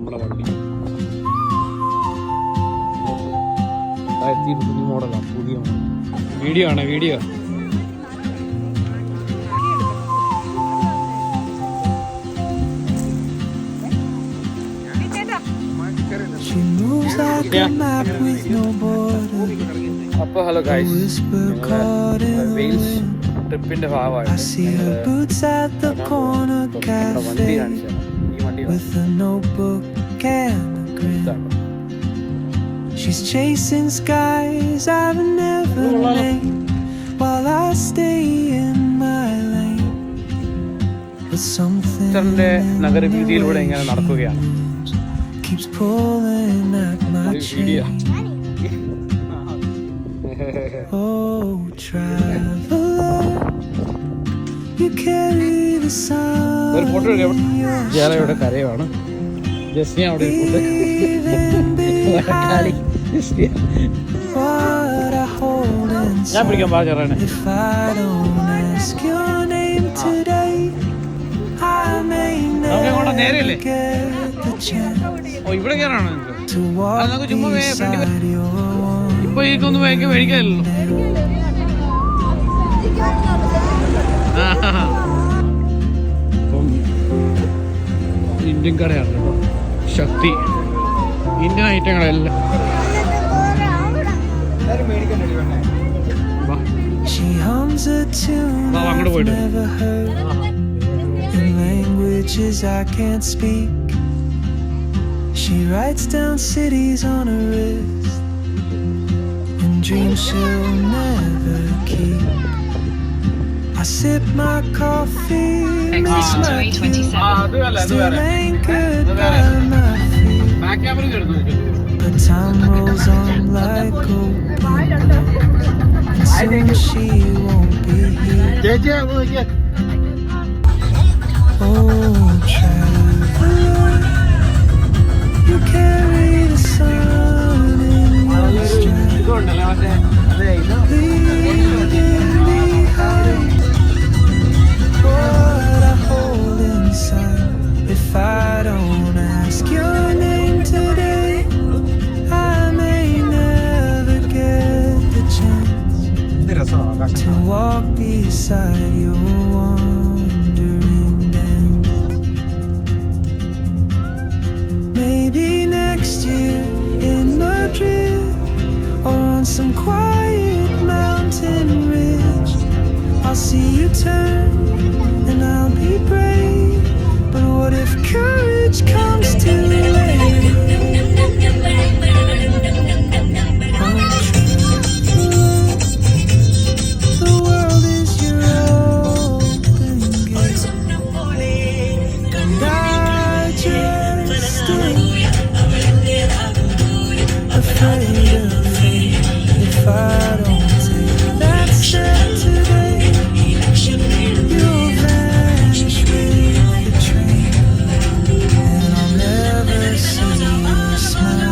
നമ്മുടെ വണ്ടി 2020 മോഡലാണ്, പുതിയ മോഡൽ. വീഡിയോ ആണ്, വീഡിയോ. അപ്പോൾ ഹലോ ഗൈസ്, വെയിൽസ് ട്രിപ്പിന്റെ ഭാഗമായിട്ട് വണ്ടി കാണിച്ചാണ്. ഈ വണ്ടി She's chasing skies I've never made while I stay in my lane. But something നഗരവീതിയിലൂടെ ഇങ്ങനെ നടക്കുകയാണ്. keeps pulling at my chain. Oh, traveler, you carry the sun. ഒരു ഫോട്ടോ ജാലയുടെ കരയാണ്. ജസ്റ്റിനെ അവിടെ ഞാൻ പിടിക്കാൻ പാചകമാണ്. If I don't ask your name today, I may never get the chance ഇവിടെ കയറാണോ to walk beside your warm. ഇപ്പൊ എനിക്കൊന്നും മേടിക്കാനില്ലല്ലോ. ഇന്ത്യൻ കടയാണ് കേട്ടോ, ശക്തി. Indian ഐറ്റങ്ങളെല്ലാം. She hums a tune I've never heard in languages I can't speak. She writes down cities on her wrist and dreams she'll never keep. I sip my coffee, miss my tea, still anchored by my feet. But time rolls on like gold, and soon she won't be here. Oh, traveler, you carry the sun in your stride, leaving behind what I hold inside. If I don't ask your name today, I may never get the chance to walk beside your wandering dance. Maybe next year in Madrid or on some quiet mountain ridge, I'll see you turn and I'll be brave. But what if courage comes too late? The world is your open gate, and I just stay afraid of fate. If I don't take that step today, you'll vanish with the train, and I'll never see you smile.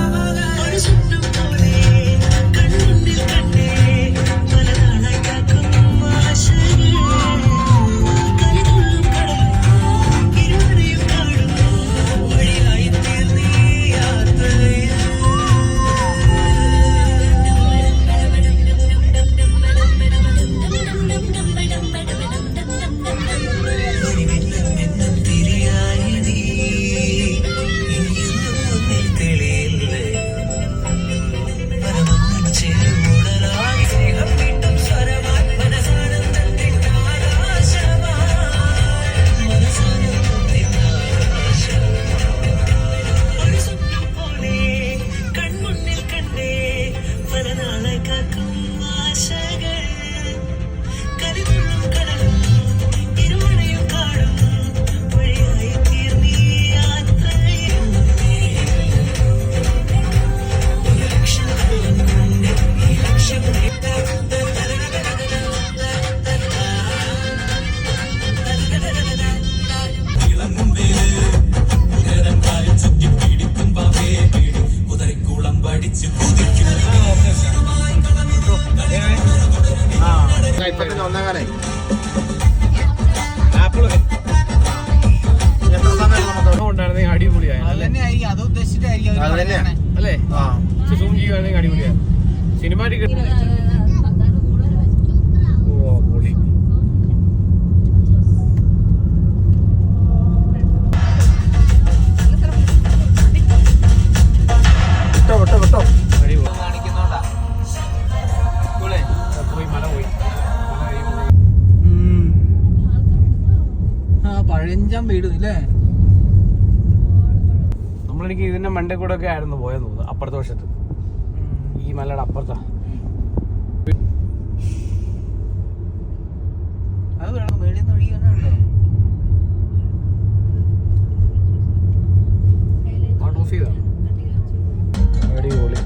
അല്ലേ? Zoom ചെയ്യുവാണെങ്കിൽ അടിപൊളിയാ. Cinematic പൊളി. പഴഞ്ചം വീട് ഇല്ലേ? നമ്മളെനിക്ക് ഇതിന്റെ മണ്ടേ കൂടെ ഒക്കെ ആയിരുന്നു പോയെന്ന് തോന്നുന്നു. അപ്പുറത്തെ വശത്ത്, ഈ മലയുടെ അപ്പുറത്താ. അത് വേണം മേളിൽ നിന്ന് ഒഴിയാനുണ്ടോ? ഓഫ് ചെയ്താ അടിപൊളി.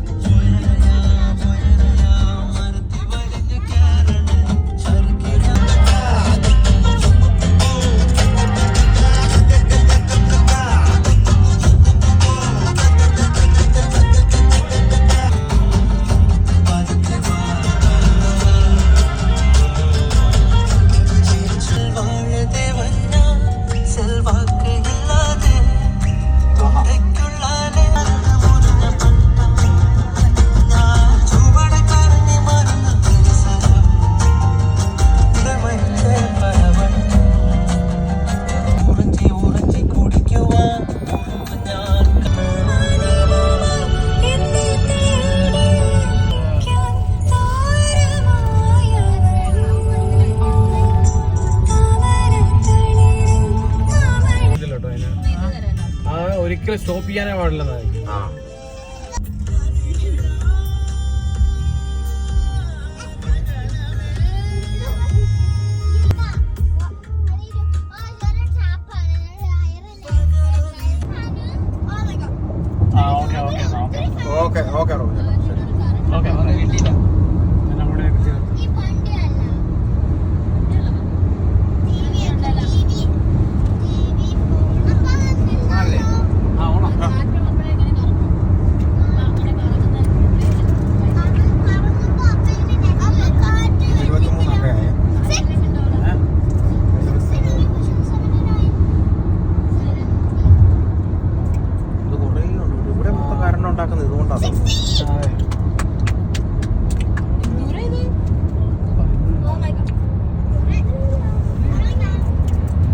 ഒരിക്കലും സ്റ്റോപ്പ് ചെയ്യാനേ പാടില്ലെന്നായി.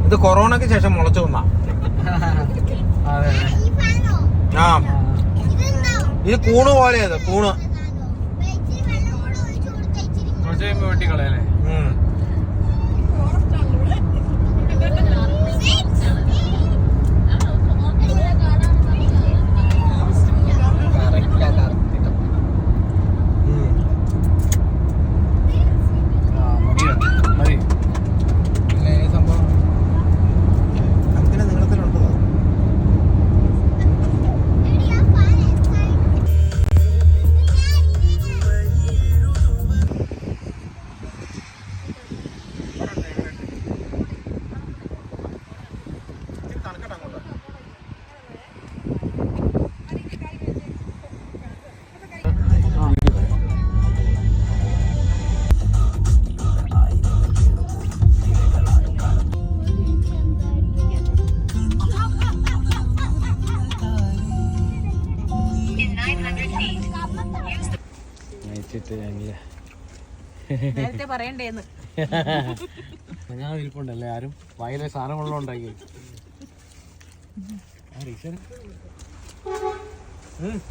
ഇത് കൊറോണക്ക് ശേഷം മുളച്ചു വന്ന. ഇത് കൂണ് പോലെയത്, കൂണ്. വെട്ടിക്കളയല്ലേ? നേരത്തെ പറയണ്ടേന്ന് ഞാൻ ഇരിപ്പുണ്ടല്ലേ, ആരും വായിലെ സാധനങ്ങളെല്ലാം ഉണ്ടാക്കി.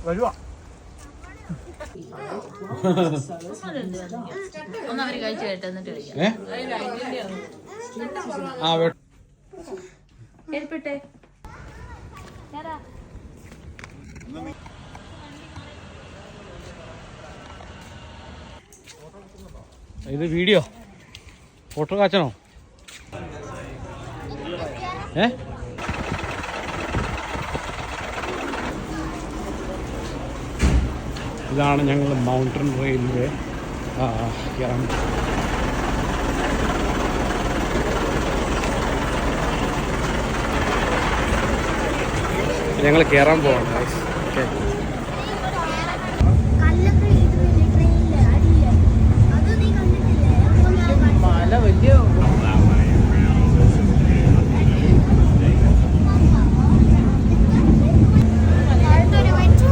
വരുവാ ഒന്നവര് കഴിച്ചു കേട്ടോ, എന്നിട്ട് ഏൽപ്പിട്ടെ. ഇത് വീഡിയോ ഫോട്ടോ കാച്ചണോ? ഇതാണ് ഞങ്ങൾ മൗണ്ടൻ റെയിൽവേ കയറാൻ. ഞങ്ങൾ കയറാൻ പോവാണ്. ഓക്കെ, മല വലിയ Are they going to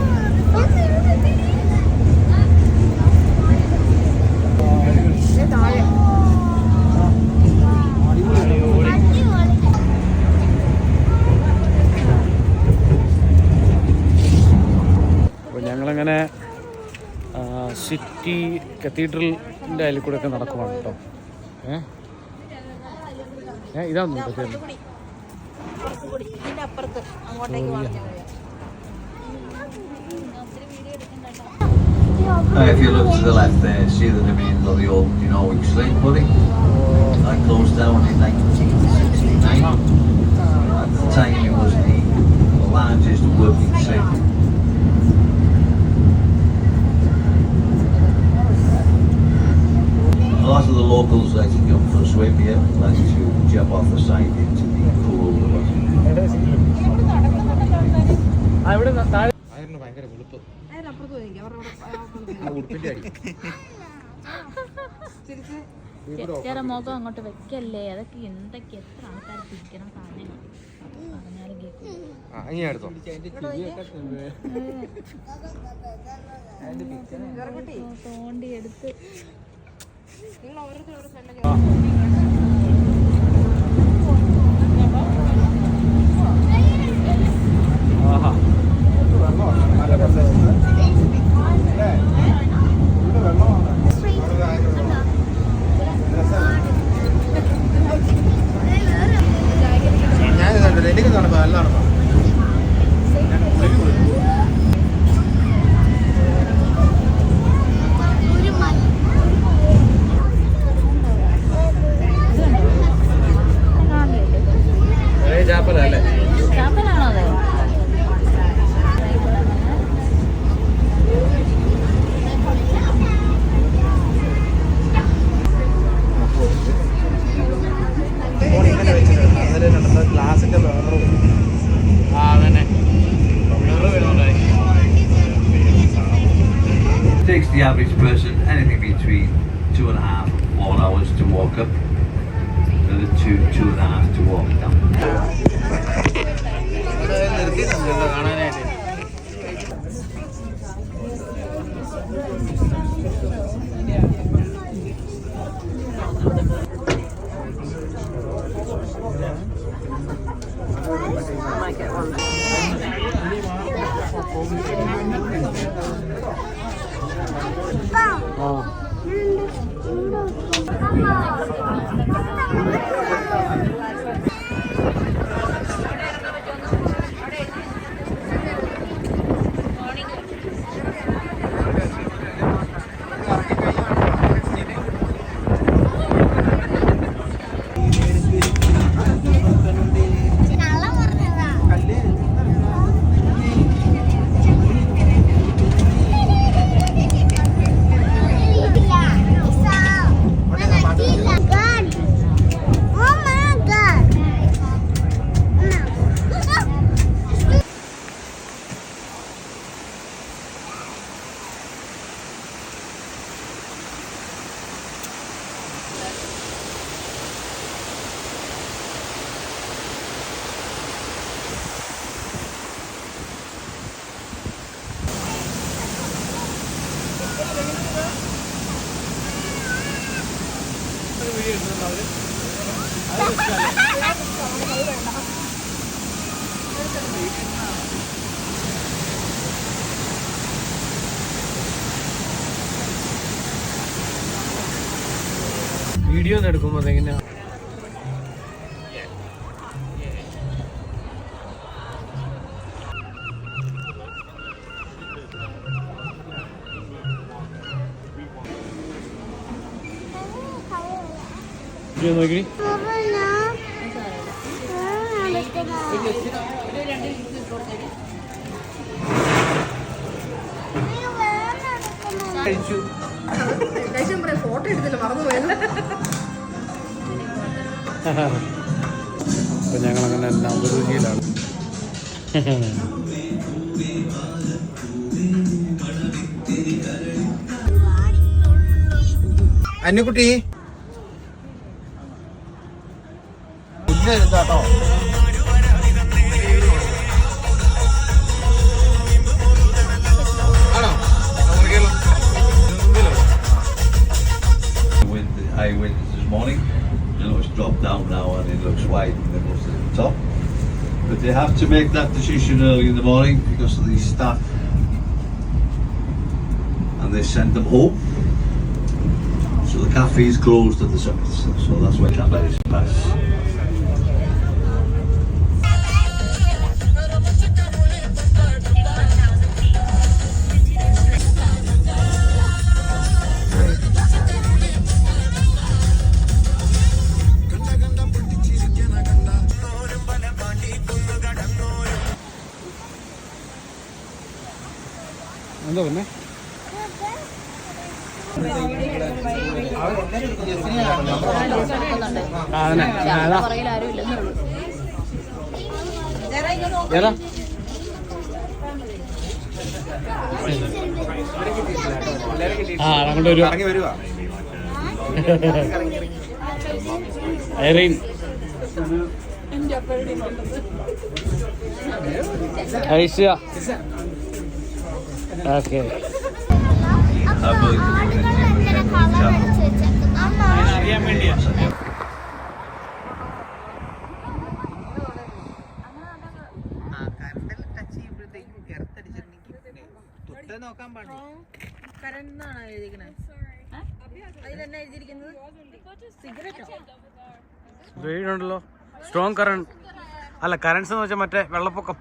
city കത്തീഡ്രലിൻ്റെ അതിൽ കൂടെ ഒക്കെ നടക്കുവാണ് കേട്ടോ. ഇതാണെന്ന് ഇതിന്റെ അപ്പുറത്ത് അങ്ങോട്ടേക്ക് If you look to the left there, see the remains of the old Norwich Slate Building. That closed down in 1969. At the time it was the largest working slate. A lot of the locals like to jump for a swim here, like to jump off the side into the pool. ഭയങ്കര വെളുപ്പ് ചേച്ചിയുടെ മുഖം അങ്ങോട്ട് വെക്കല്ലേ, അതൊക്കെ എന്തൊക്കെ എത്ര ആൾക്കാർ പിടിക്കണം സാധനങ്ങൾ പറഞ്ഞാലും കേൾക്കും. തോണ്ടി എടുത്ത് ഞാൻ കണ്ടില്ല, എനിക്ക് കാണുമ്പോ നല്ലതാണ്. ചാപ്പലല്ലേ? ചാപ്പലാണോ അത്? ഇങ്ങനെ വെച്ചിട്ടുണ്ട്. അതിൽ ഗ്ലാസിന്റെ വേറെ It takes the average person anything between 2.5 and 4 hours to walk up, another 2.5 to walk down. നിർത്തിയിട്ടുണ്ടല്ലോ കാണാനായിട്ട്. വീഡിയോ ഒന്ന് എടുക്കുമ്പോൾ അതെങ്ങനെയാ? നോക്കി കഴിച്ചു. ഫോട്ടോ എടുത്തില്ല, മറന്നുപോയത്. അപ്പൊ ഞങ്ങളങ്ങനെ എല്ലാം രുചിയിലാണ്. അന്നുകുട്ടി കേട്ടോ. With the high winds this morning, it's dropped down now and it looks wide in the middle at the top. But they have to make that decision early in the morning because of the staff and they send them home. So the cafe is closed at the summit, so that's why cafe pass. എന്താ പിന്നെ പുറകിൽ ആരും ഇല്ലെന്നേ ഉള്ളൂ. ഏതാ അങ്ങോട്ട് വരുവാ ഇറങ്ങി വരുവാ ഐറീൻ ഐഷ്യ ഓക്കെ അറിയാൻ വേണ്ടിയാ നോക്കാൻ പാടില്ല. വെയിലുണ്ടല്ലോ സ്ട്രോങ് കറണ്ട് അല്ല കറണ്ട്സ് എന്ന് വെച്ചാൽ മറ്റേ വെള്ളപ്പൊക്കം